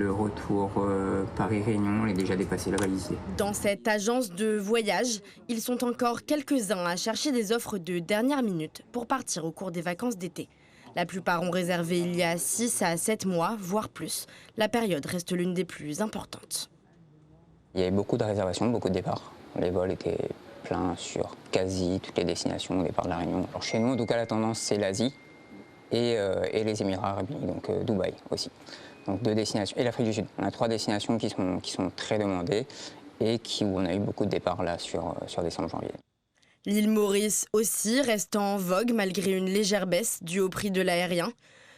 le retour Paris-Réunion est déjà dépassé la valise. Dans cette agence de voyage, ils sont encore quelques-uns à chercher des offres de dernière minute pour partir au cours des vacances d'été. La plupart ont réservé il y a 6 à 7 mois, voire plus. La période reste l'une des plus importantes. Il y avait beaucoup de réservations, beaucoup de départs. Les vols étaient pleins sur quasi toutes les destinations au départ de la Réunion. Alors chez nous, en tout cas, la tendance, c'est l'Asie et les Émirats arabes unis, donc Dubaï aussi. Donc 2 destinations. Et l'Afrique du Sud. On a 3 destinations qui sont très demandées et où on a eu beaucoup de départs là sur décembre-janvier. L'île Maurice aussi reste en vogue malgré une légère baisse due au prix de l'aérien.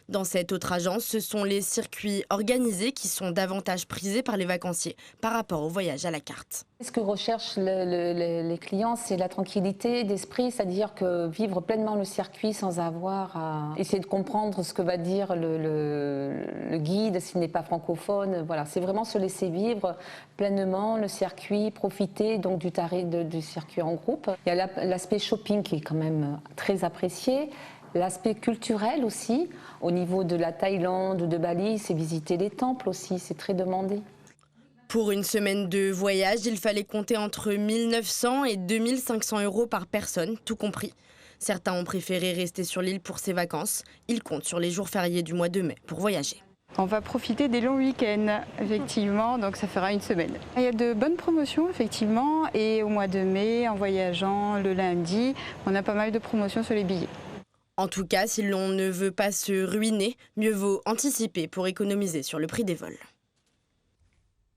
Dans cette autre agence, ce sont les circuits organisés qui sont davantage prisés par les vacanciers par rapport au voyage à la carte. Ce que recherchent les clients, c'est la tranquillité d'esprit, c'est-à-dire que vivre pleinement le circuit sans avoir à essayer de comprendre ce que va dire le guide s'il n'est pas francophone. Voilà, c'est vraiment se laisser vivre pleinement le circuit, profiter donc du tarif du circuit en groupe. Il y a l'aspect shopping qui est quand même très apprécié. L'aspect culturel aussi, au niveau de la Thaïlande, de Bali, c'est visiter les temples aussi, c'est très demandé. Pour une semaine de voyage, il fallait compter entre 1 900 et 2 500 € par personne, tout compris. Certains ont préféré rester sur l'île pour ses vacances. Ils comptent sur les jours fériés du mois de mai pour voyager. On va profiter des longs week-ends, effectivement, donc ça fera une semaine. Il y a de bonnes promotions, effectivement, et au mois de mai, en voyageant le lundi, on a pas mal de promotions sur les billets. En tout cas, si l'on ne veut pas se ruiner, mieux vaut anticiper pour économiser sur le prix des vols.